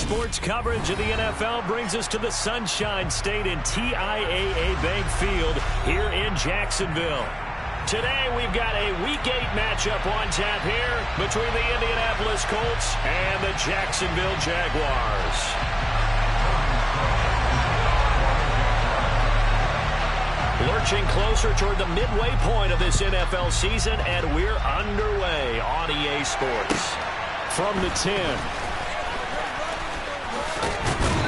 sports coverage of the NFL brings us to the Sunshine State and TIAA Bank Field here in Jacksonville. Today we've got a Week 8 matchup on tap here between the Indianapolis Colts and the Jacksonville Jaguars. Lurching closer toward the midway point of this NFL season, and we're underway on EA Sports. From the 10.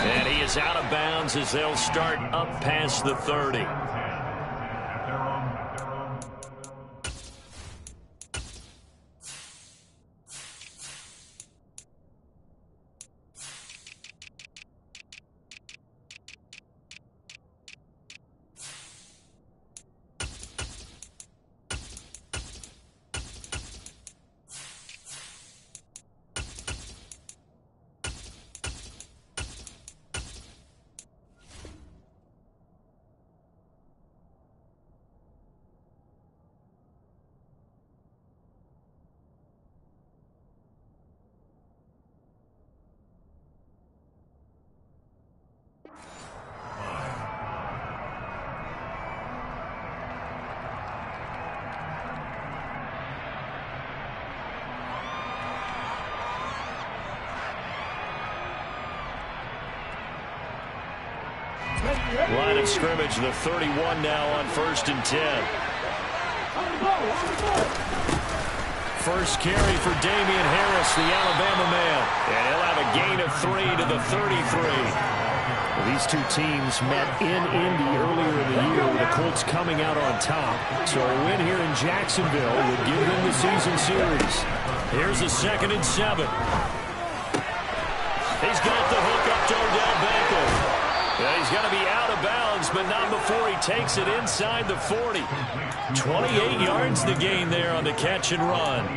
And he is out of bounds as they'll start up past the 30. Line of scrimmage, the 31 now on 1st and 10. First carry for Damian Harris, the Alabama man. And he'll have a gain of 3 to the 33. Well, these two teams met in Indy earlier in the year with the Colts coming out on top. So a win here in Jacksonville would give them the season series. Here's a 2nd and 7. He's got the hook up to Odell Beckham. Yeah, he's going to be out of bounds, but not before he takes it inside the 40. 28 yards the gain there on the catch and run.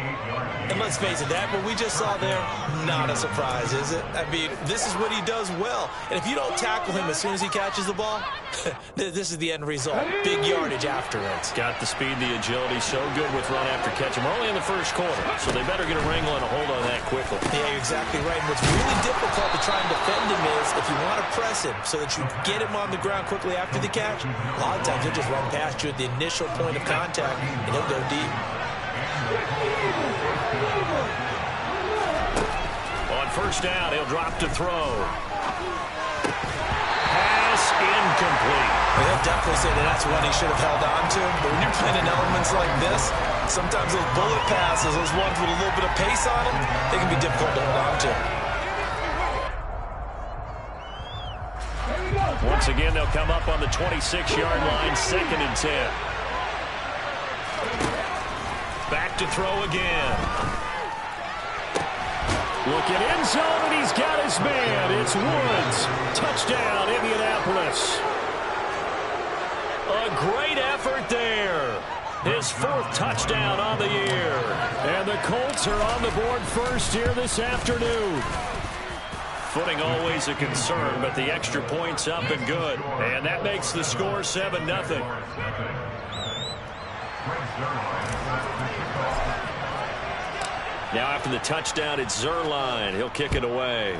And let's face it, that what we just saw there, not a surprise, is it? I mean, this is what he does well. And if you don't tackle him as soon as he catches the ball, this is the end result. Big yardage after it. Got the speed, the agility, so good with run after catch. We're only in the first quarter, so they better get a wrangle and a hold on that quickly. Yeah, you're exactly right. And what's really difficult to try and defend him is if you want to press him so that you get him on the ground quickly after the catch, a lot of times he'll just run past you at the initial point of contact, and he'll go deep. On 1st down, he'll drop to throw. Pass incomplete. Well, they'll definitely say that that's what he should have held on to. But when you're playing in elements like this, sometimes those bullet passes, those ones with a little bit of pace on them, they can be difficult to hold on to. Once again, they'll come up on the 26-yard line, 2nd and 10. Back to throw again. Looking end zone, and he's got his man. It's Woods. Touchdown, Indianapolis. A great effort there. His 4th touchdown on the year. And the Colts are on the board first here this afternoon. Footing always a concern, but the extra point's up and good. And that makes the score 7-0. Now after the touchdown, it's Zerline. He'll kick it away.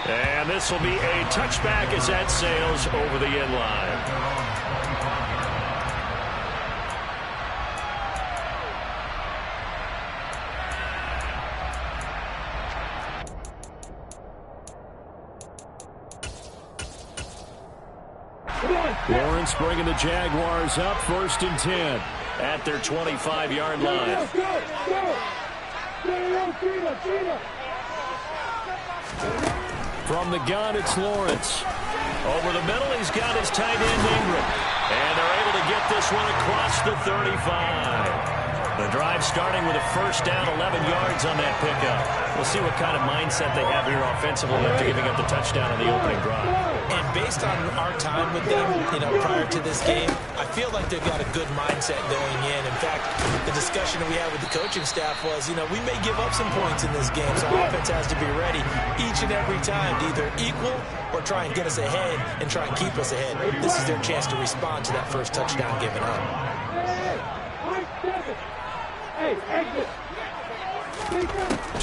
And this will be a touchback as that sails over the end line. Lawrence bringing the Jaguars up, 1st and 10 at their 25-yard line. From the gun, it's Lawrence. Over the middle, he's got his tight end Ingram. And they're able to get this one across the 35. The drive starting with a 1st down, 11 yards on that pickup. We'll see what kind of mindset they have here offensively after giving up the touchdown on the opening drive. And based on our time with them, prior to this game, I feel like they've got a good mindset going in. In fact, the discussion that we had with the coaching staff was, we may give up some points in this game, so our offense has to be ready each and every time to either equal or try and get us ahead and try and keep us ahead. This is their chance to respond to that first touchdown given up. Hey, exit.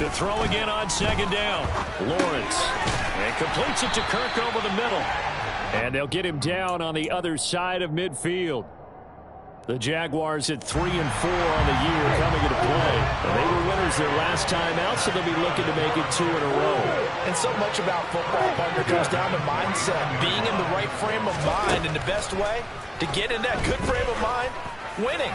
To throw again on second down. Lawrence. And completes it to Kirk over the middle. And they'll get him down on the other side of midfield. The Jaguars at 3-4 on the year coming into play. And they were winners their last time out, so they'll be looking to make it 2 in a row. And so much about football, partner, comes down to mindset. Being in the right frame of mind, and the best way to get in that good frame of mind, winning.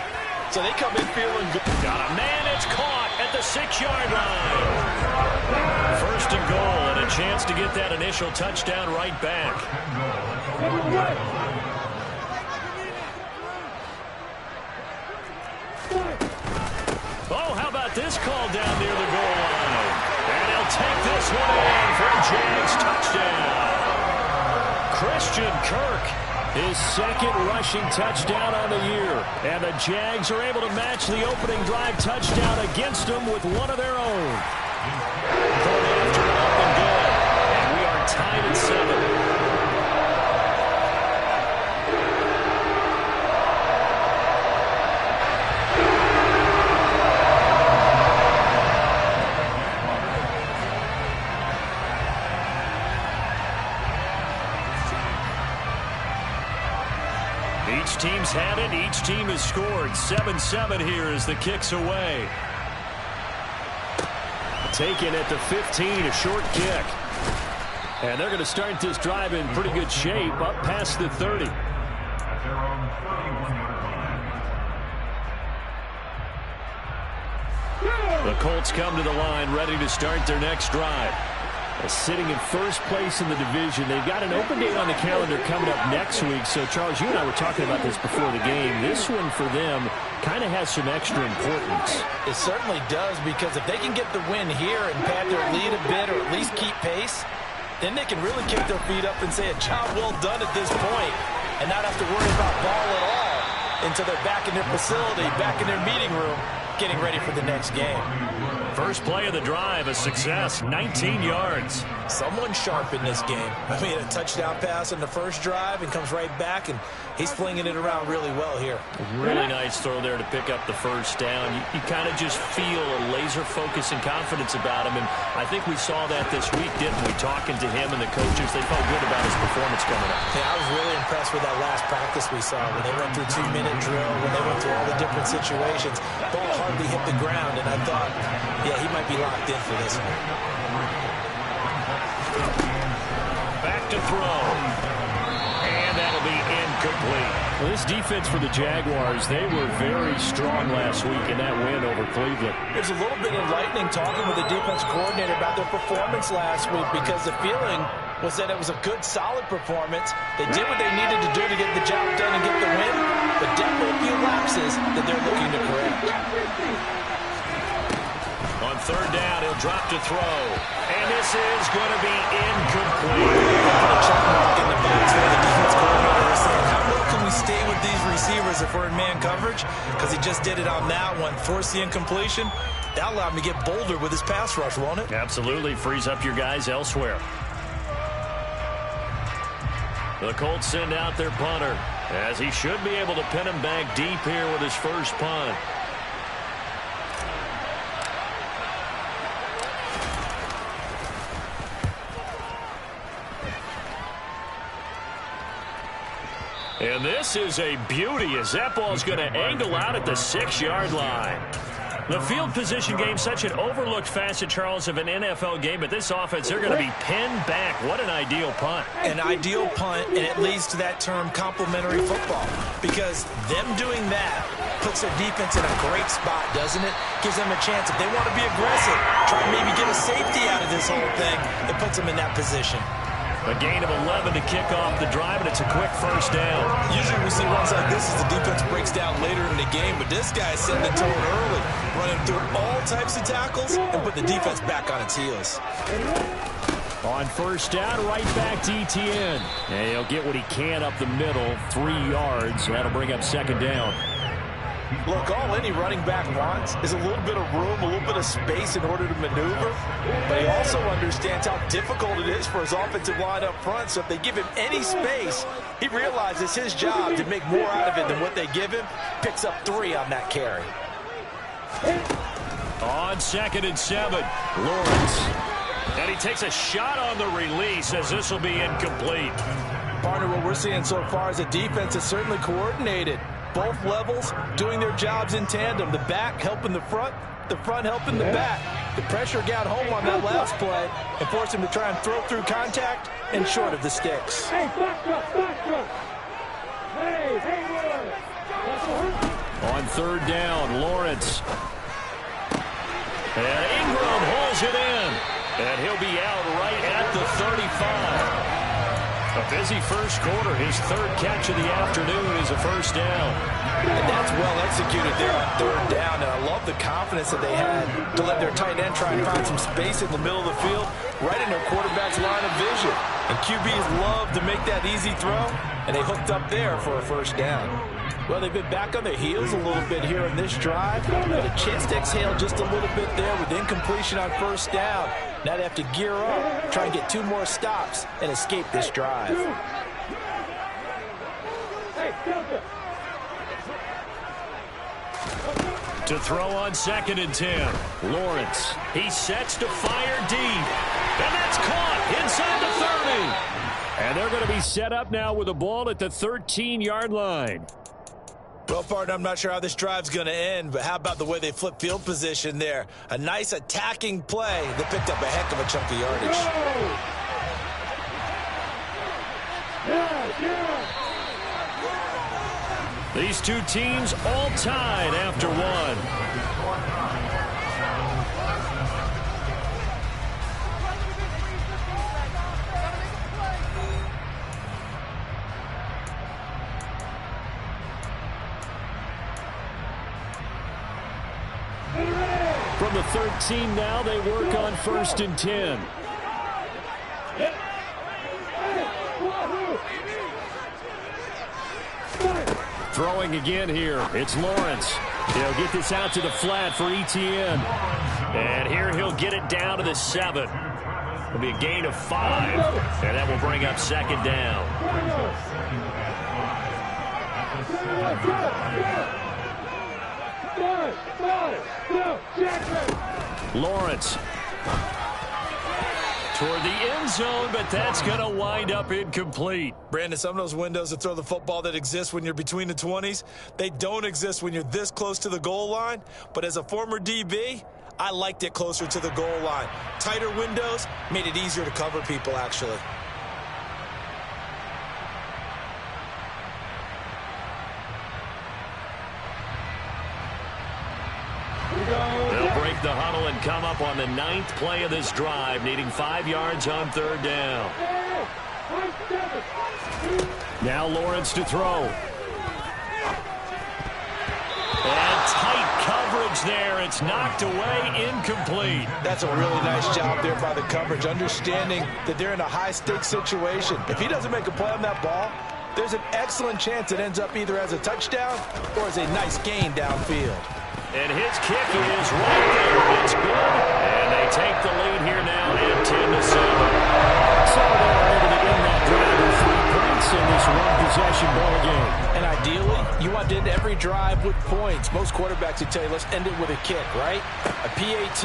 So they come in feeling good. Got a man, it's caught at the 6-yard line. First and goal, and a chance to get that initial touchdown right back. Oh, how about this call down near the goal line? And he'll take this one in for a Jags touchdown. Christian Kirk, his second rushing touchdown on the year. And the Jags are able to match the opening drive touchdown against them with one of their own. Third after up and good. And we are tied at 7. Each team's had it. Each team has scored. 7-7 here as the kick's away. Taken at the 15, a short kick. And they're going to start this drive in pretty good shape up past the 30. The Colts come to the line ready to start their next drive. Sitting in first place in the division. They've got an open date on the calendar coming up next week. So, Charles, you and I were talking about this before the game. This one for them kind of has some extra importance. It certainly does, because if they can get the win here and pad their lead a bit or at least keep pace, then they can really kick their feet up and say a job well done at this point and not have to worry about ball at all until they're back in their facility, back in their meeting room, getting ready for the next game. First play of the drive, a success, 19 yards. Someone sharp in this game. I mean, a touchdown pass in the first drive and comes right back, and he's flinging it around really well here. Really nice throw there to pick up the first down. You kind of just feel a laser focus and confidence about him, and I think we saw that this week, didn't we? Talking to him and the coaches, they felt good about his performance coming up. Yeah, I was really impressed with that last practice we saw when they went through 2-minute drill, when they went through all the different situations. Ball hardly hit the ground, and I thought, yeah, he might be locked in for this one. Back to throw. And that'll be incomplete. Well, this defense for the Jaguars, they were very strong last week in that win over Cleveland. There's a little bit enlightening talking with the defense coordinator about their performance last week, because the feeling was that it was a good, solid performance. They did what they needed to do to get the job done and get the win, but definitely a few lapses that they're looking to correct. On third down, he'll drop to throw. And this is going to be incomplete. Put a check mark in the box where the defense coordinator is saying, how low can we stay with these receivers if we're in man coverage? Because he just did it on that one. Force the incompletion. That allowed him to get bolder with his pass rush, won't it? Absolutely. Frees up your guys elsewhere. The Colts send out their punter, as he should be able to pin him back deep here with his first punt. And this is a beauty, as that ball's going to angle out at the 6-yard line. The field position game, such an overlooked facet, Charles, of an NFL game, but this offense, they're going to be pinned back. What an ideal punt. An ideal punt, and it leads to that term complementary football, because them doing that puts their defense in a great spot, doesn't it? Gives them a chance. If they want to be aggressive, try and maybe get a safety out of this whole thing, it puts them in that position. A gain of 11 to kick off the drive, and it's a quick first down. Usually we see runs like this as the defense breaks down later in the game, but this guy's setting the tone early, running through all types of tackles and put the defense back on its heels. On first down, right back to ETN. And he'll get what he can up the middle, 3 yards. That'll bring up second down. Look, all any running back wants is a little bit of room, a little bit of space in order to maneuver. But he also understands how difficult it is for his offensive line up front. So if they give him any space, he realizes his job to make more out of it than what they give him. Picks up 3 on that carry. On 2nd and 7, Lawrence. And he takes a shot on the release as this will be incomplete. Partner, what we're seeing so far is the defense is certainly coordinated. Both levels doing their jobs in tandem. The back helping the front helping the back. The pressure got home on that last play and forced him to try and throw through contact and short of the sticks. Hey, back up. Hey, on 3rd down, Lawrence. And Ingram holds it in. And he'll be out right at the 35. A busy first quarter. His 3rd catch of the afternoon is a first down. And that's well executed there on 3rd down. And I love the confidence that they had to let their tight end try and find some space in the middle of the field, right in their quarterback's line of vision. And QBs love to make that easy throw, and they hooked up there for a first down. Well, they've been back on their heels a little bit here in this drive, but a chance to exhale just a little bit there with incompletion on first down. Now they have to gear up, try and get 2 more stops, and escape this drive. To throw on 2nd and 10, Lawrence. He sets to fire deep, and that's caught inside the 30. And they're going to be set up now with a ball at the 13-yard line. Well, partner, I'm not sure how this drive's going to end, but how about the way they flip field position there? A nice attacking play that picked up a heck of a chunk of yardage. These two teams all tied after one. From the 13 now, they work on 1st and 10. Throwing again here. It's Lawrence. He'll get this out to the flat for ETN. And here he'll get it down to the 7. It'll be a gain of 5. And that will bring up 2nd down. Lawrence toward the end zone, but that's going to wind up incomplete. Brandon, some of those windows to throw the football that exist when you're between the 20s, they don't exist when you're this close to the goal line. But as a former DB, I liked it closer to the goal line. Tighter windows made it easier to cover people, actually. They'll break the huddle and come up on the 9th play of this drive, needing 5 yards on 3rd down. Now Lawrence to throw. And tight coverage there. It's knocked away, incomplete. That's a really nice job there by the coverage, understanding that they're in a high-stakes situation. If he doesn't make a play on that ball, there's an excellent chance it ends up either as a touchdown or as a nice gain downfield. And his kick is right there. It's good. And they take the lead here now at 10-7. So they're able to end that drive with 3 points in this one-possession ball game. And ideally, you want to end every drive with points. Most quarterbacks would tell you, let's end it with a kick, right? A PAT,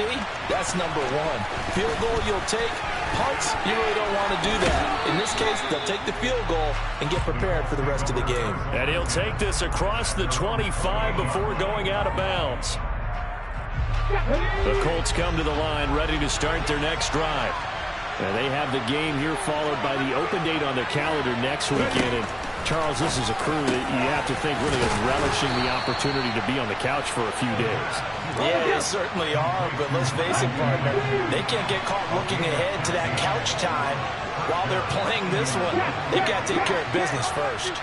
that's number 1. Field goal you'll take. Punts, you really don't want to do that. In this case, they'll take the field goal and get prepared for the rest of the game. And he'll take this across the 25 before going out of bounds. The Colts come to the line ready to start their next drive. And they have the game here followed by the open date on their calendar next weekend. And Charles, this is a crew that you have to think really is relishing the opportunity to be on the couch for a few days. Yeah, they certainly are, but let's face it, partner, they can't get caught looking ahead to that couch time while they're playing this one. They've got to take care of business first.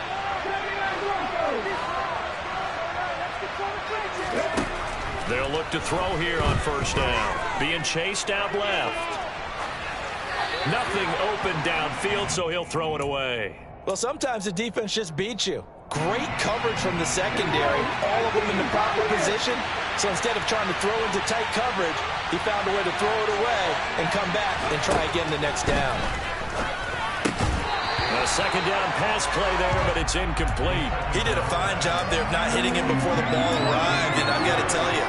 They'll look to throw here on 1st down. Being chased out left. Nothing open downfield, so he'll throw it away. Well, sometimes the defense just beats you. Great coverage from the secondary, all of them in the proper position. So instead of trying to throw into tight coverage, he found a way to throw it away and come back and try again the next down. A 2nd down pass play there, but it's incomplete. He did a fine job there of not hitting it before the ball arrived, and I've got to tell you,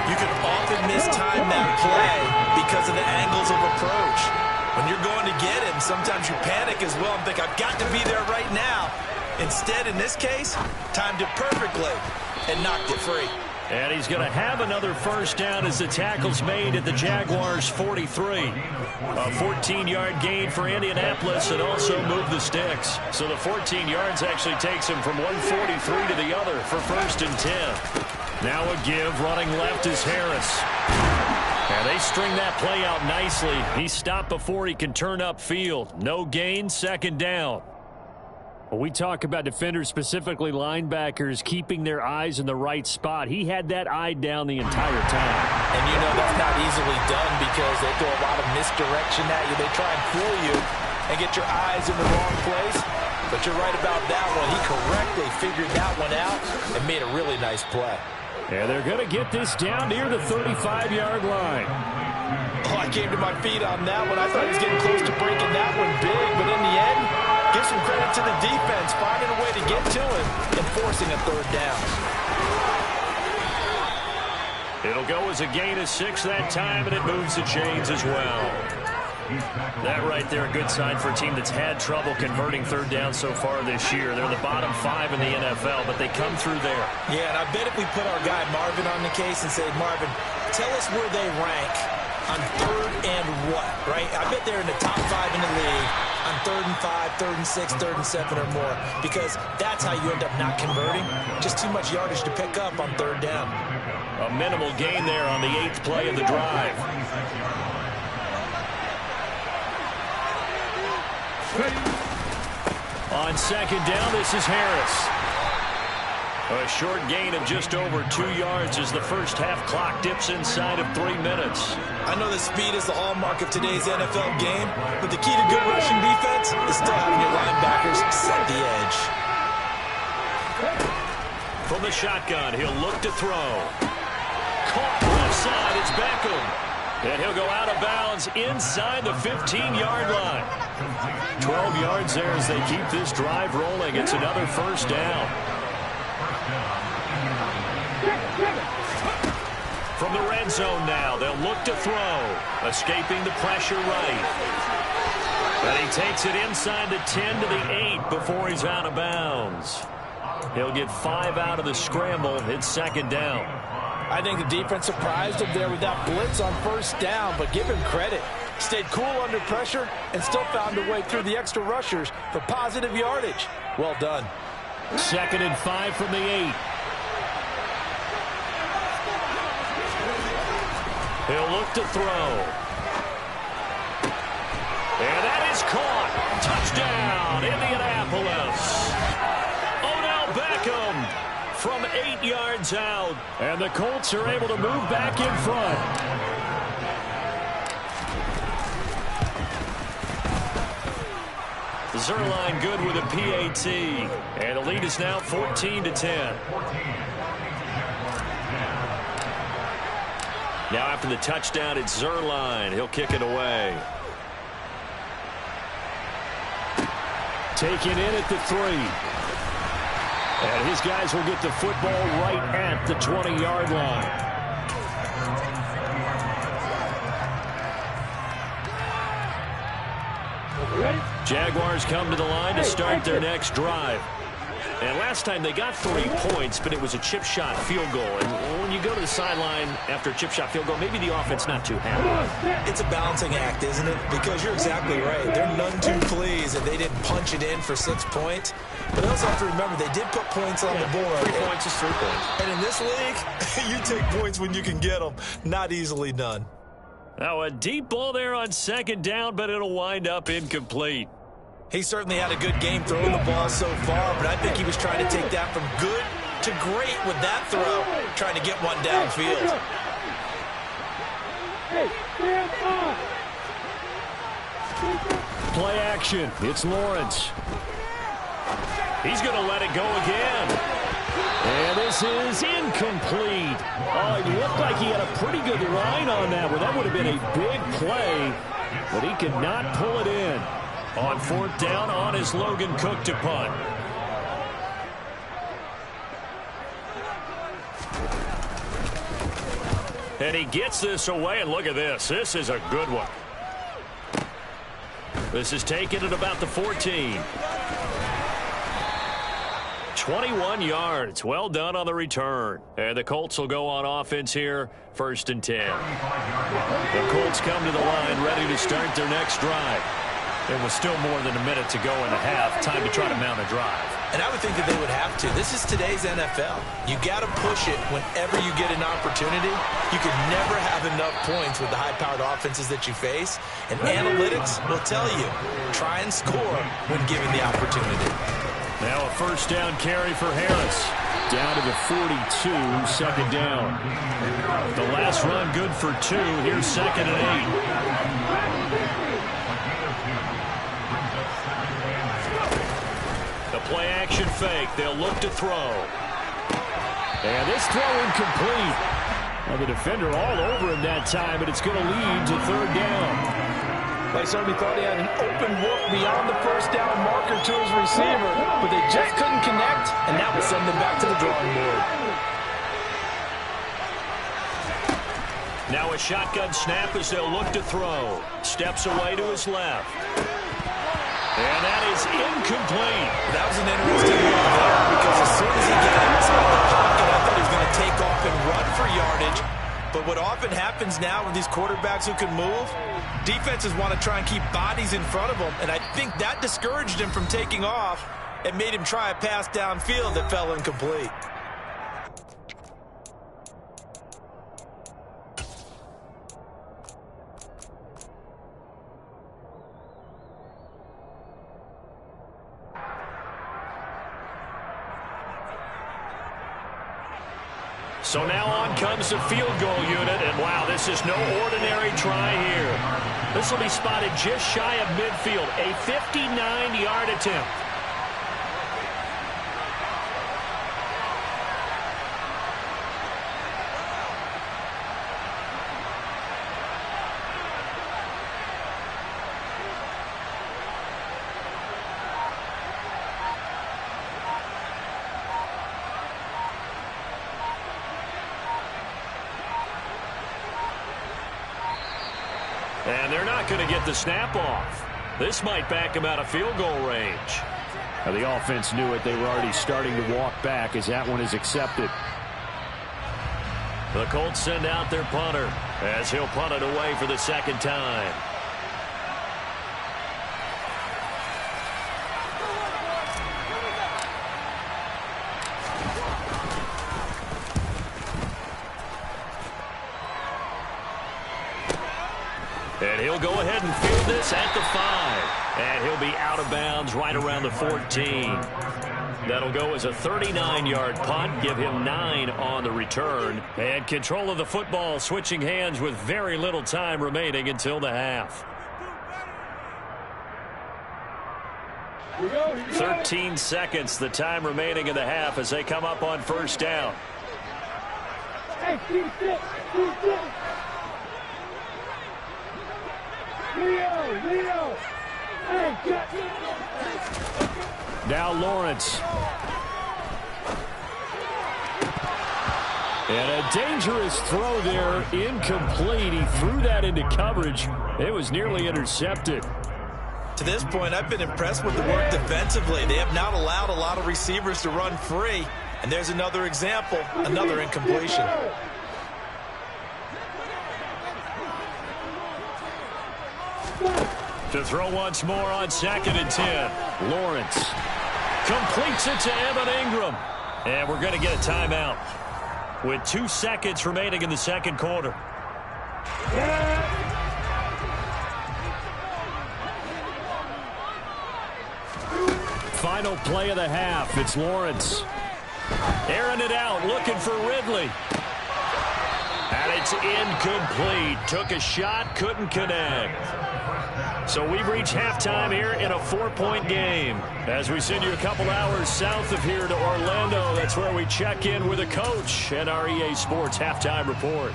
You can often mistime that play because of the angles of approach. When you're going to get him, sometimes you panic as well and think, I've got to be there right now. Instead, in this case, timed it perfectly and knocked it free. And he's going to have another first down as the tackle's made at the Jaguars' 43. A 14-yard gain for Indianapolis and also moved the sticks. So the 14 yards actually takes him from 143 to the other for 1st and 10. Now a give, running left is Harris. And they string that play out nicely. He stopped before he can turn upfield. No gain, 2nd down. When we talk about defenders, specifically linebackers, keeping their eyes in the right spot, he had that eye down the entire time. And you know that's not easily done because they throw a lot of misdirection at you. They try and fool you and get your eyes in the wrong place. But you're right about that one. He correctly figured that one out and made a really nice play. And they're going to get this down near the 35-yard line. Oh, I came to my feet on that one. I thought he was getting close to breaking that one big, but in the end, give some credit to the defense, finding a way to get to him and forcing a 3rd down. It'll go as a gain of 6 that time, and it moves the chains as well. That right there, a good sign for a team that's had trouble converting 3rd down so far this year. They're the bottom 5 in the NFL, but they come through there. Yeah, and I bet if we put our guy Marvin on the case and say, Marvin, tell us where they rank on 3rd and what, right? I bet they're in the top 5 in the league on 3rd and 5, 3rd and 6, 3rd and 7 or more, because that's how you end up not converting. Just too much yardage to pick up on 3rd down. A minimal gain there on the 8th play of the drive. On 2nd down, this is Harris. A short gain of just over 2 yards as the first half clock dips inside of 3 minutes. I know that speed is the hallmark of today's NFL game, but the key to good rushing defense is still having your linebackers set the edge. From the shotgun, he'll look to throw. Caught left side, it's Beckham. And he'll go out of bounds inside the 15-yard line. 12 yards there as they keep this drive rolling. It's another first down. From the red zone now, they'll look to throw. Escaping the pressure right. And he takes it inside the 10 to the 8 before he's out of bounds. He'll get 5 out of the scramble. It's 2nd down. I think the defense surprised him there with that blitz on 1st down, but give him credit. Stayed cool under pressure and still found a way through the extra rushers for positive yardage. Well done. 2nd and 5 from the 8. He'll look to throw. And that is caught. Touchdown, Indianapolis. Odell Beckham from 8 yards out. And the Colts are able to move back in front. Zerline good with a PAT. And the lead is now 14-10. Now after the touchdown, it's Zerline. He'll kick it away. Taken in at the 3. And his guys will get the football right at the 20-yard line. Jaguars come to the line to start their next drive. And last time they got 3 points, but it was a chip shot field goal. And when you go to the sideline after a chip shot field goal, maybe the offense not too happy. It's a balancing act, isn't it? Because you're exactly right. They're none too pleased that they didn't punch it in for 6 points. But also have to remember, they did put points on the board. 3 points is 3 points. And in this league, you take points when you can get them. Not easily done. Now a deep ball there on 2nd down, but it'll wind up incomplete. He certainly had a good game throwing the ball so far, but I think he was trying to take that from good to great with that throw, trying to get one downfield. Play action. It's Lawrence. He's going to let it go again. And this is incomplete. Oh, it looked like he had a pretty good line on that one. That would have been a big play, but he could not pull it in. On 4th down, on is Logan Cook to punt. And he gets this away, and look at this. This is a good one. This is taken at about the 14. 21 yards. Well done on the return. And the Colts will go on offense here, 1st and 10. The Colts come to the line ready to start their next drive. It was still more than a minute to go in the half. Time to try to mount a drive. And I would think that they would have to. This is today's NFL. You got to push it whenever you get an opportunity. You can never have enough points with the high-powered offenses that you face. And analytics will tell you, try and score when given the opportunity. Now a 1st down carry for Harris. Down to the 42, 2nd down. The last run good for 2. Here's 2nd and 8. The play-action fake. They'll look to throw. And this throw incomplete. Well, the defender all over him that time, but it's going to lead to 3rd down. They certainly thought he had an open look beyond the 1st down marker to his receiver, but they just couldn't connect, and that will send them back to the drawing board. Now a shotgun snap as they'll look to throw. Steps away to his left. And that is incomplete. That was an interesting move there because as soon as he got inside the pocket, I thought he was going to take off and run for yardage. But what often happens now with these quarterbacks who can move, defenses want to try and keep bodies in front of them. And I think that discouraged him from taking off and made him try a pass downfield that fell incomplete. So now on comes the field goal unit, and wow, this is no ordinary try here. This will be spotted just shy of midfield, a 59-yard attempt. And they're not going to get the snap off. This might back him out of field goal range. Now, the offense knew it. They were already starting to walk back as that one is accepted. The Colts send out their punter as he'll punt it away for the 2nd time. And he'll go ahead and field this at the 5. And he'll be out of bounds right around the 14. That'll go as a 39-yard punt, give him 9 on the return. And control of the football switching hands with very little time remaining until the half. 13 seconds, the time remaining in the half as they come up on 1st down. Hey, Leo. Hey, now Lawrence. And a dangerous throw there, incomplete. He threw that into coverage. It was nearly intercepted. To this point, I've been impressed with the work defensively. They have not allowed a lot of receivers to run free. And there's another example, another incompletion. To throw once more on 2nd and 10. Lawrence completes it to Evan Ingram. And we're going to get a timeout with 2 seconds remaining in the 2nd quarter. Final play of the half. It's Lawrence. Airing it out, looking for Ridley. And it's incomplete. Took a shot, couldn't connect. So we've reached halftime here in a 4-point game. As we send you a couple hours south of here to Orlando, that's where we check in with a coach and our EA Sports Halftime Report.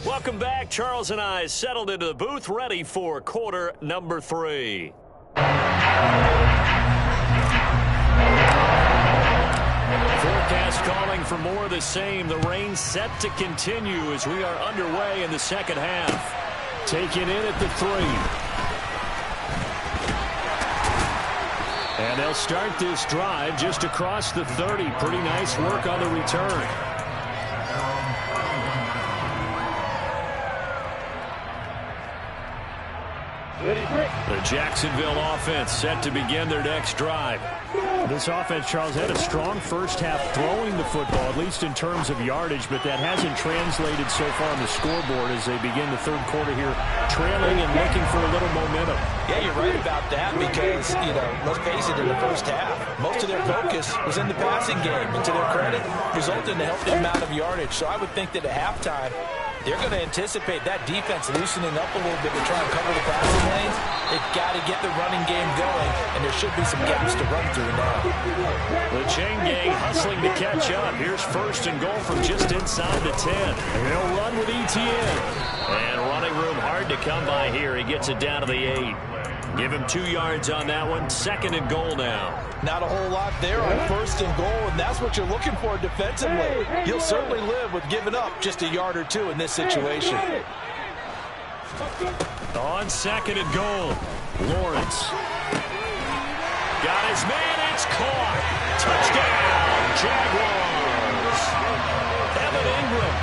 Welcome back. Charles and I settled into the booth, ready for quarter number 3. 4th Forecast calling for more of the same. The rain set to continue as we are underway in the second half. Taken in at the 3. And they'll start this drive just across the 30. Pretty nice work on the return. The Jacksonville offense set to begin their next drive. This offense, Charles, had a strong first half throwing the football, at least in terms of yardage, but that hasn't translated so far on the scoreboard as they begin the third quarter here, trailing and looking for a little momentum. Yeah, you're right about that because, let's face it, in the first half, most of their focus was in the passing game. And to their credit, resulted in a healthy amount of yardage. So I would think that at halftime, they're going to anticipate that defense loosening up a little bit to try and cover the passing lanes. They've got to get the running game going, and there should be some gaps to run through now. The chain gang hustling to catch up. Here's first and goal from just inside the 10. They'll run with ETN. And running room hard to come by here. He gets it down to the 8. Give him 2 yards on that one. Second and goal now. Not a whole lot there on first and goal, and that's what you're looking for defensively. You'll certainly live with giving up just a yard or 2 in this situation. On second and goal, Lawrence. Got his man, it's caught. Touchdown, Jaguars. Evan Ingram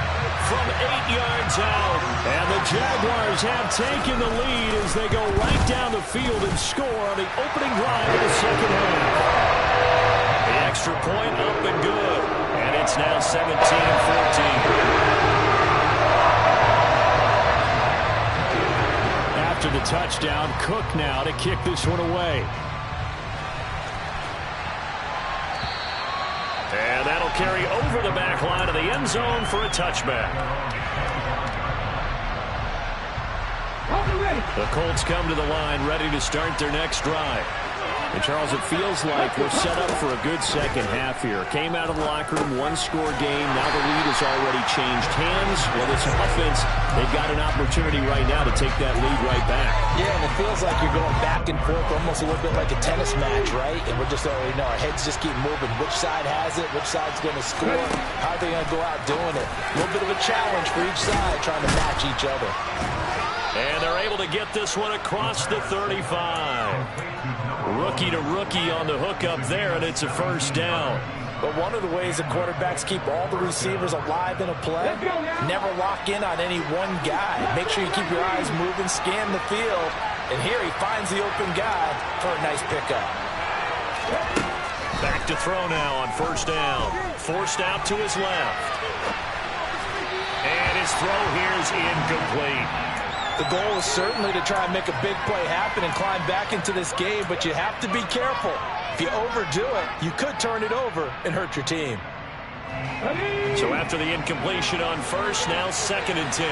from 8 yards out. And the Jaguars have taken the lead as they go right down the field and score on the opening drive of the second half. The extra point up and good. And it's now 17-14. After the touchdown, Cook now to kick this one away. And that'll carry over the back line of the end zone for a touchback. The Colts come to the line ready to start their next drive. And, Charles, it feels like we're set up for a good second half here. Came out of the locker room, one-score game. Now the lead has already changed hands. Well, this offense, they've got an opportunity right now to take that lead right back. Yeah, and it feels like you're going back and forth, almost a little bit like a tennis match, right? And we're just already know our heads just keep moving. Which side has it? Which side's going to score? How are they going to go out doing it? A little bit of a challenge for each side, trying to match each other. And they're able to get this one across the 35. Rookie to rookie on the hook up there, and it's a first down. But one of the ways that quarterbacks keep all the receivers alive in a play, never lock in on any one guy. Make sure you keep your eyes moving, scan the field, and here he finds the open guy for a nice pickup. Back to throw now on first down. Forced out to his left. And his throw here is incomplete. The goal is certainly to try and make a big play happen and climb back into this game, but you have to be careful. If you overdo it, you could turn it over and hurt your team. So after the incompletion on first, now second and 10.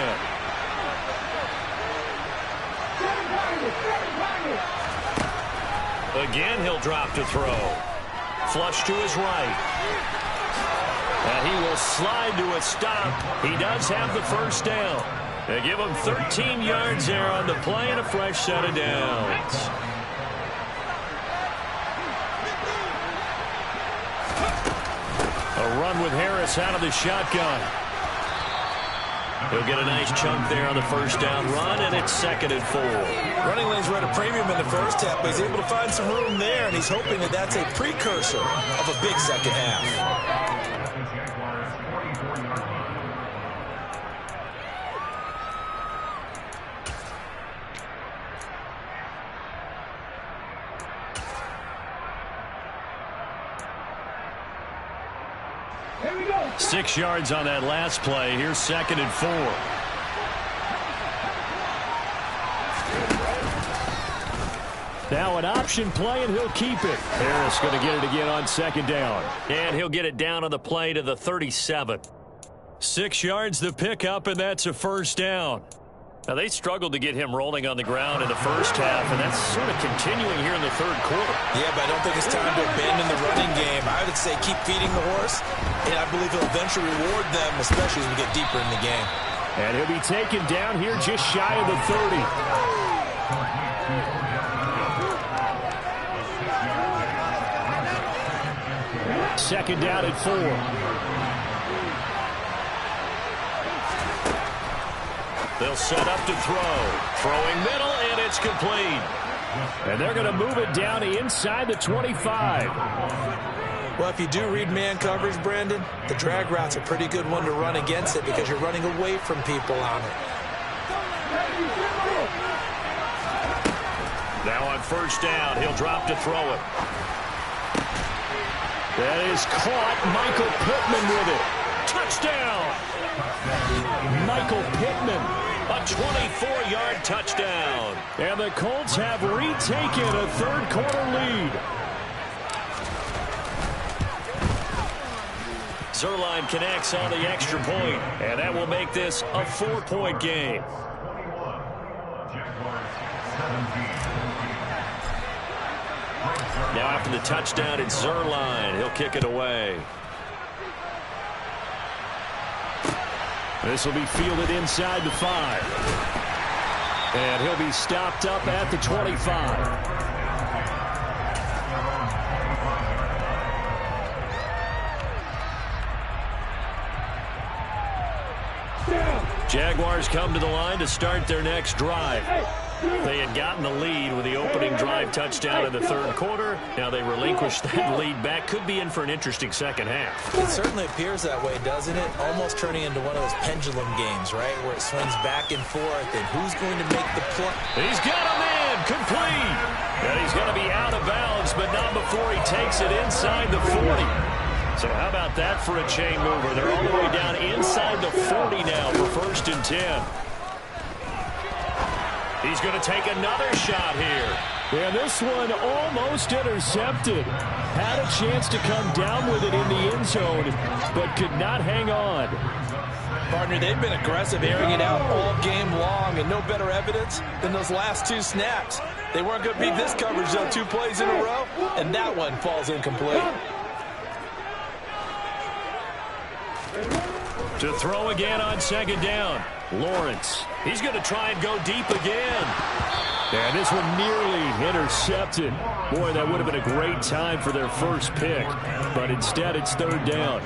Again, he'll drop to throw. Flush to his right. And he will slide to a stop. He does have the first down. They give him 13 yards there on the play and a fresh set of downs. A run with Harris out of the shotgun. He'll get a nice chunk there on the first down run, and it's second and 4. Running lanes were at a premium in the first half, but he's able to find some room there, and he's hoping that that's a precursor of a big second half. Here we go. 6 yards on that last play. Here's second and 4. Now an option play, and he'll keep it. Harris going to get it again on second down. And he'll get it down on the play to the 37. 6 yards the pickup, and that's a first down. Now, they struggled to get him rolling on the ground in the first half, and that's sort of continuing here in the third quarter. Yeah, but I don't think it's time to abandon the running game. I would say keep feeding the horse, and I believe he'll eventually reward them, especially as we get deeper in the game. And he'll be taken down here just shy of the 30. second down at 4. They'll set up to throw. Throwing middle, and it's complete. And they're going to move it down inside the 25. Well, if you do read man coverage, Brandon, the drag route's a pretty good one to run against it because you're running away from people on it. Now on first down, he'll drop to throw it. That is caught. Michael Pittman with it. Touchdown! Michael Pittman, a 24-yard touchdown. And the Colts have retaken a third-quarter lead. Zerline connects on the extra point, and that will make this a 4-point game. Now after the touchdown, it's Zerline. He'll kick it away. This will be fielded inside the 5. And he'll be stopped up at the 25. Jaguars come to the line to start their next drive. They had gotten the lead with the opening drive touchdown in the third quarter. Now they relinquish that lead back. Could be in for an interesting second half. It certainly appears that way, doesn't it? Almost turning into one of those pendulum games, right? Where it swings back and forth, and who's going to make the play? He's got him in. Complete. And he's going to be out of bounds, but not before he takes it inside the 40. So how about that for a chain mover? They're all the way down inside the 40 now for 1st and 10. He's going to take another shot here. And this one almost intercepted. Had a chance to come down with it in the end zone, but could not hang on. Partner, they've been aggressive, airing it out all game long, and no better evidence than those last 2 snaps. They weren't going to beat this coverage, though, 2 plays in a row, and that one falls incomplete. To throw again on second down. Lawrence. He's going to try and go deep again. And this one nearly intercepted. Boy, that would have been a great time for their first pick. But instead, it's 3rd down.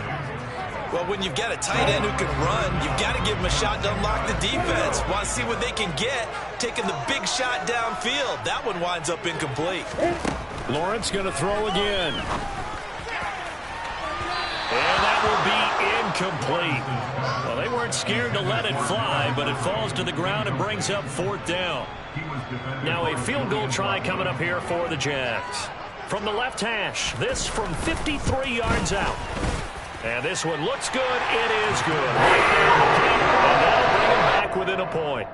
Well, when you've got a tight end who can run, you've got to give him a shot to unlock the defense. Want to see what they can get, taking the big shot downfield. That one winds up incomplete. Lawrence going to throw again. And that will be incomplete. Well, they weren't scared to let it fly, but it falls to the ground and brings up 4th down. Now a field goal try coming up here for the Jags. From the left hash, this from 53 yards out. And this one looks good. It is good. And that'll bring him back within a point.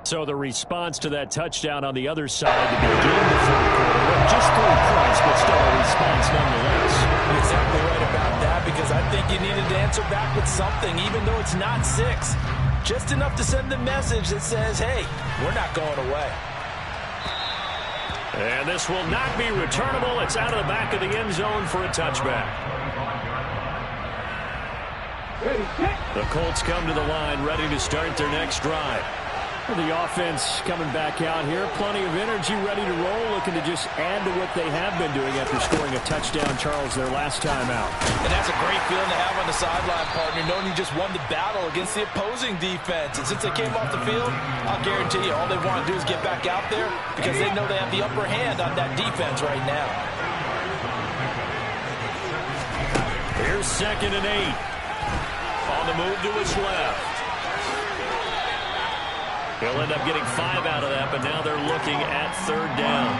So the response to that touchdown on the other side to begin the third quarter. Just 3 points, but still a response nonetheless. You're exactly right about that, because I think you needed to answer back with something, even though it's not 6. Just enough to send the message that says, hey, we're not going away. And this will not be returnable. It's out of the back of the end zone for a touchback. The Colts come to the line, ready to start their next drive. The offense coming back out here. Plenty of energy, ready to roll, looking to just add to what they have been doing after scoring a touchdown, Charles, their last time out. And that's a great feeling to have on the sideline, partner, knowing you just won the battle against the opposing defense. And since they came off the field, I'll guarantee you all they want to do is get back out there because they know they have the upper hand on that defense right now. Here's 2nd and 8. On the move to his left. He'll end up getting 5 out of that, but now they're looking at 3rd down.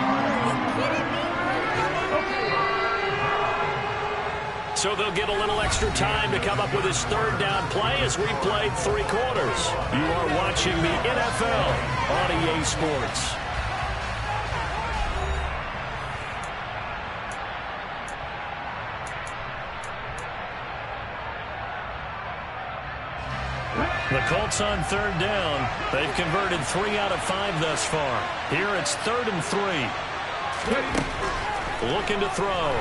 So they'll get a little extra time to come up with his 3rd down play as we played 3 quarters. You are watching the NFL on EA Sports. The Colts on 3rd down. They've converted 3 out of 5 thus far. Here it's 3rd and 3. Looking to throw.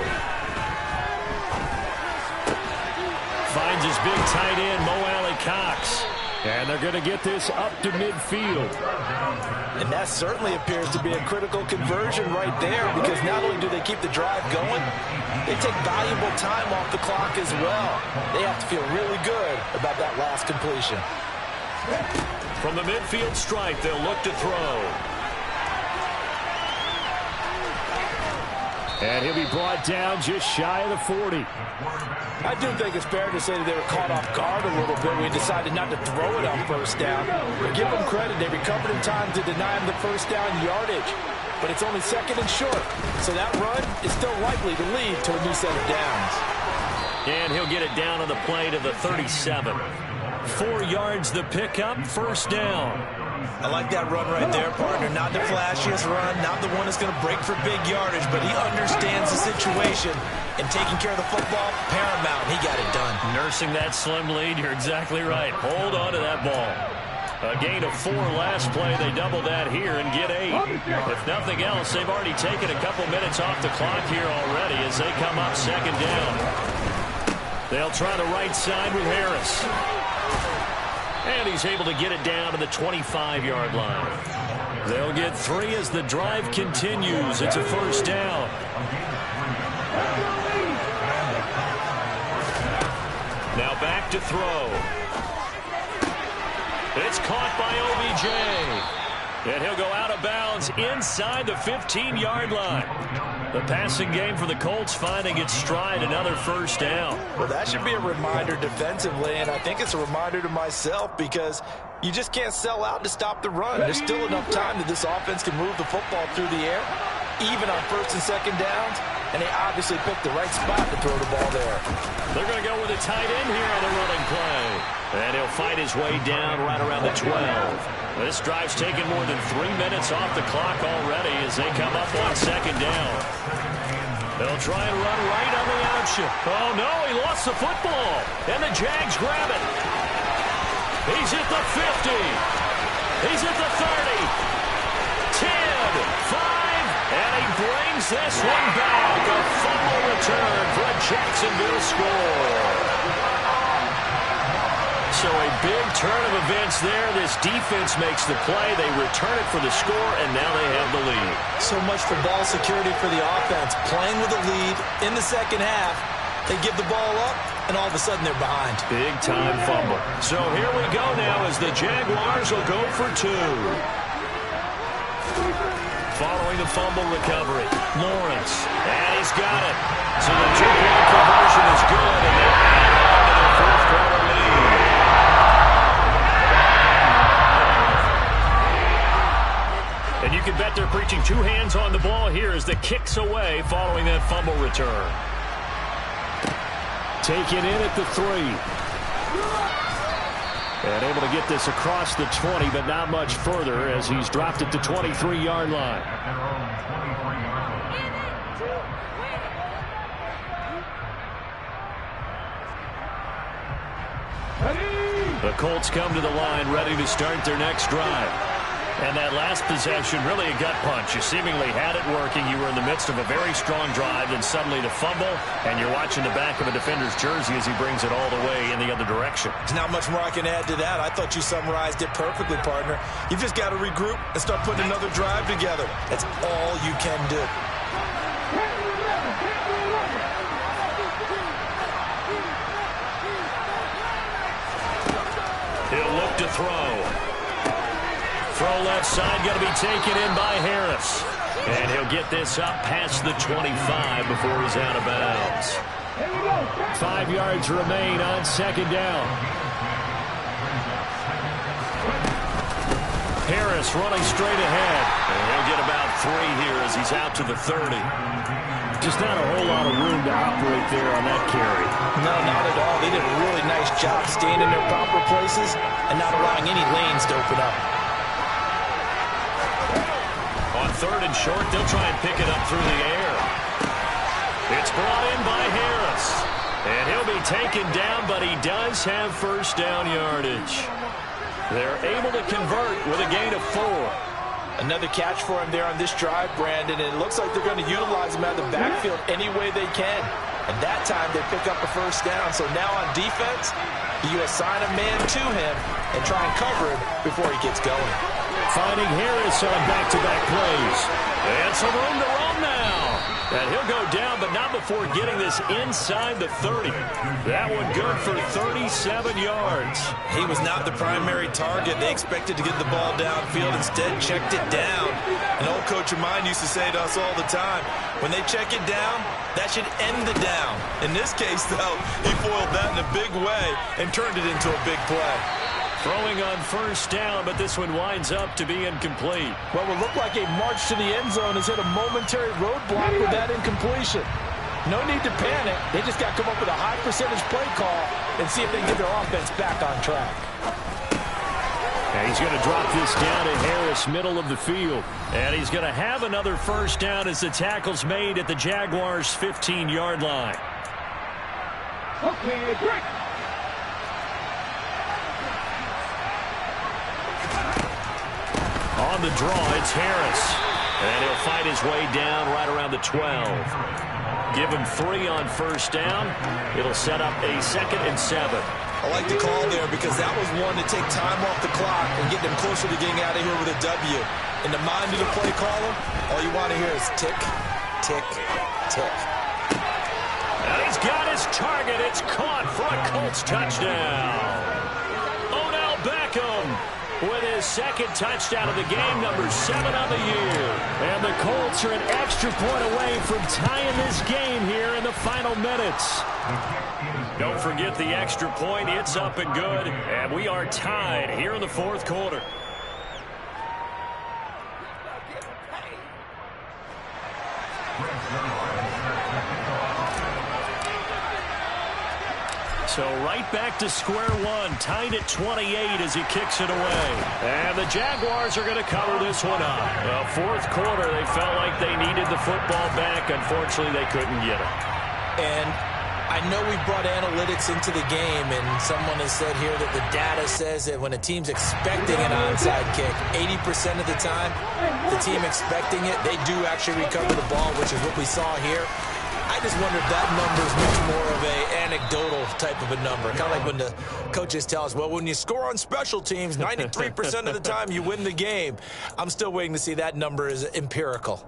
Finds his big tight end, Mo Alley-Cox. And they're going to get this up to midfield. And that certainly appears to be a critical conversion right there, because not only do they keep the drive going, they take valuable time off the clock as well. They have to feel really good about that last completion. From the midfield stripe, they'll look to throw. And he'll be brought down just shy of the 40. I do think it's fair to say that they were caught off guard a little bit when he decided not to throw it on first down. But give them credit. They recovered in time to deny him the first down yardage. But it's only second and short. So that run is still likely to lead to a new set of downs. And he'll get it down on the play to the 37. 4 yards the pickup, first down. I like that run right there, partner. Not the flashiest run, not the one that's going to break for big yardage, but he understands the situation, and taking care of the football, paramount. He got it done. Nursing that slim lead, you're exactly right. Hold on to that ball. A gain of 4 last play. They double that here and get 8. If nothing else, they've already taken a couple minutes off the clock here already as they come up second down. They'll try the right side with Harris. And he's able to get it down to the 25-yard line. They'll get 3 as the drive continues. It's a first down. Now back to throw. It's caught by OBJ. And he'll go out of bounds inside the 15-yard line. The passing game for the Colts finding its stride, another first down. Well, that should be a reminder defensively, and I think it's a reminder to myself, because you just can't sell out to stop the run. There's still enough time that this offense can move the football through the air, even on first and second downs, and they obviously picked the right spot to throw the ball there. They're going to go with a tight end here on the running play. And he'll fight his way down right around the 12. This drive's taken more than 3 minutes off the clock already as they come up on second down. They'll try and run right on the option. Oh, no, he lost the football. And the Jags grab it. He's at the 50. He's at the 30. 10, 5, and he brings this one back. A fumble return for a Jacksonville score. So a big turn of events there. This defense makes the play. They return it for the score, and now they have the lead. So much for ball security for the offense. Playing with a lead in the second half. They give the ball up, and all of a sudden they're behind. Big-time fumble. So here we go now as the Jaguars will go for 2. Following the fumble recovery, Lawrence, and he's got it. So the 2-point conversion is good, and they'll add on to their fourth-quarter lead. And you can bet they're preaching 2 hands on the ball here as the kick's away following that fumble return. Taken in at the 3. And able to get this across the 20, but not much further as he's dropped at the 23-yard line. The Colts come to the line ready to start their next drive. And that last possession, really a gut punch. You seemingly had it working. You were in the midst of a very strong drive, then suddenly the fumble, and you're watching the back of a defender's jersey as he brings it all the way in the other direction. There's not much more I can add to that. I thought you summarized it perfectly, partner. You've just got to regroup and start putting another drive together. That's all you can do. He'll look to throw. Throw left side, going to be taken in by Harris. And he'll get this up past the 25 before he's out of bounds. 5 yards remain on second down. Harris running straight ahead. And he'll get about 3 here as he's out to the 30. Just not a whole lot of room to operate there on that carry. No, not at all. They did a really nice job staying in their proper places and not allowing any lanes to open up. On third and short, they'll try and pick it up through the air. It's brought in by Harris. And he'll be taken down, but he does have first down yardage. They're able to convert with a gain of 4. Another catch for him there on this drive, Brandon, and it looks like they're going to utilize him out of the backfield any way they can. And that time they pick up a first down. So now on defense, you assign a man to him and try and cover him before he gets going. Finding Harris on back-to-back plays. And some room to roam now. And he'll go down, but not before getting this inside the 30. That one good for 37 yards. He was not the primary target. They expected to get the ball downfield. Instead, checked it down. An old coach of mine used to say to us all the time, when they check it down, that should end the down. In this case, though, he foiled that in a big way and turned it into a big play. Throwing on first down, but this one winds up to be incomplete. What would look like a march to the end zone has hit a momentary roadblock with that incompletion. No need to panic. They just got to come up with a high percentage play call and see if they can get their offense back on track. And he's going to drop this down to Harris, middle of the field. And he's going to have another first down as the tackle's made at the Jaguars' 15-yard line. Okay, break. On the draw, it's Harris. And he'll fight his way down right around the 12. Give him 3 on first down. It'll set up a 2nd and 7. I like the call there because that was one to take time off the clock and get them closer to getting out of here with a W. In the mind of the play caller, all you want to hear is tick, tick, tick. And he's got his target. It's caught for a Colts touchdown. Odell Beckham with his 2nd touchdown of the game, number 7 on the year. And the Colts are an extra point away from tying this game here in the final minutes. Don't forget the extra point. It's up and good. And we are tied here in the 4th quarter. So right back to square one, tied at 28 as he kicks it away. And the Jaguars are going to cover this one up. Well, 4th quarter, they felt like they needed the football back. Unfortunately, they couldn't get it. And I know we brought analytics into the game, and someone has said here that the data says that when a team's expecting an onside kick, 80% of the time, the team expecting it, they do actually recover the ball, which is what we saw here. I just wonder if that number is much more of an anecdotal type of a number. Kind of like when the coaches tell us, well, when you score on special teams, 93% of the time you win the game. I'm still waiting to see that number is empirical.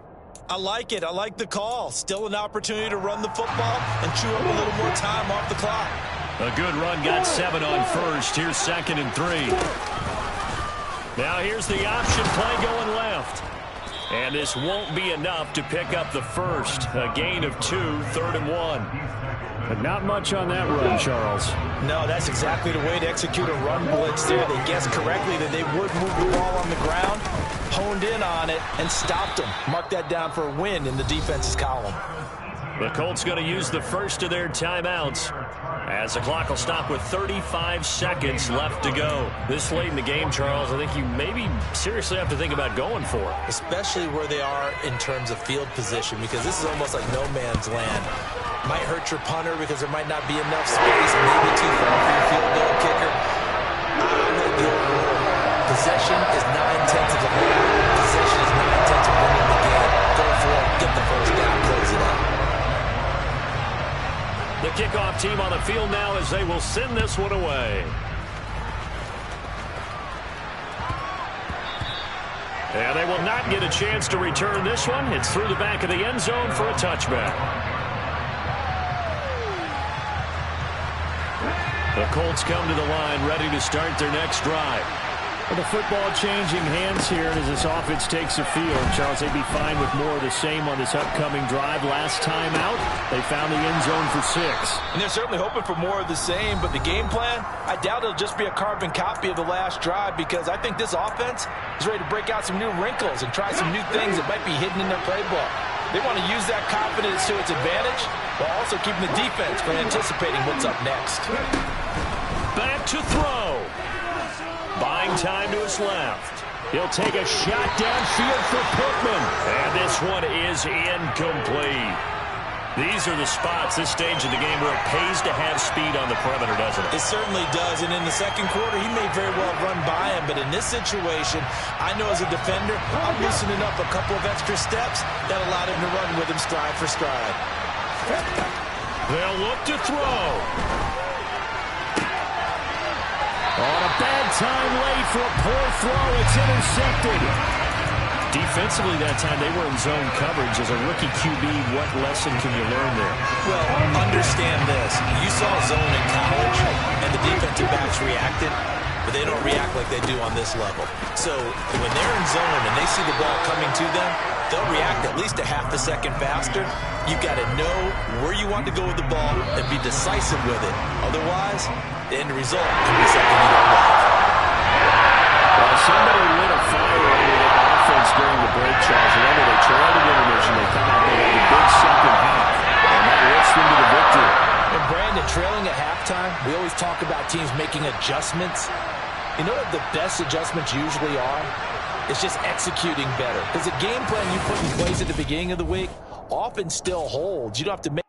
I like it. I like the call. Still an opportunity to run the football and chew up a little more time off the clock. A good run, got 7 on first. Here's 2nd and 3. Now here's the option play going left. And this won't be enough to pick up the first. A gain of 2, 3rd and 1. But not much on that run, Charles. No, that's exactly the way to execute a run blitz there. They guessed correctly that they would move the ball on the ground, honed in on it, and stopped them. Mark that down for a win in the defense's column. The Colts going to use the first of their timeouts as the clock will stop with 35 seconds left to go. This late in the game, Charles, I think you maybe seriously have to think about going for it. Especially where they are in terms of field position, because this is almost like no man's land. Might hurt your punter because there might not be enough space, maybe too far for your field goal kicker. I'm like the old rule. Possession is 9/10 of the game. Possession is 9/10 of winning the game. Go for it. Get the first down. Close it out. The kickoff team on the field now as they will send this one away. And they will not get a chance to return this one. It's through the back of the end zone for a touchback. The Colts come to the line ready to start their next drive. Well, the football changing hands here, and as this offense takes the field, Charles, they'd be fine with more of the same on this upcoming drive. Last time out, they found the end zone for 6. And they're certainly hoping for more of the same, but the game plan, I doubt it'll just be a carbon copy of the last drive, because I think this offense is ready to break out some new wrinkles and try some new things that might be hidden in their playbook. They want to use that confidence to its advantage while also keeping the defense from anticipating what's up next. Back to throw. Buying time to his left. He'll take a shot downfield for Pittman. And this one is incomplete. These are the spots, this stage of the game, where it pays to have speed on the perimeter, doesn't it? It certainly does. And in the second quarter, he may very well run by him. But in this situation, I know as a defender, I'm loosening up a couple of extra steps that allowed him to run with him stride for stride. They'll look to throw. On a bad time late for a poor throw. It's intercepted. Defensively that time, they were in zone coverage. As a rookie QB, what lesson can you learn there? Well, understand this. You saw zone in college, and the defensive backs reacted, but they don't react like they do on this level. So when they're in zone and they see the ball coming to them, they'll react at least a half a second faster. You've got to know where you want to go with the ball and be decisive with it. Otherwise, the end result can be something you don't like. Well, somebody lit a fire under that offense during the break, Charles. Remember, they trailed at intermission. They come out, they had a big second half, and that lifts them to the victory. And Brandon, trailing at halftime, we always talk about teams making adjustments. You know what the best adjustments usually are? It's just executing better. Because the game plan you put in place at the beginning of the week often still holds. You don't have to make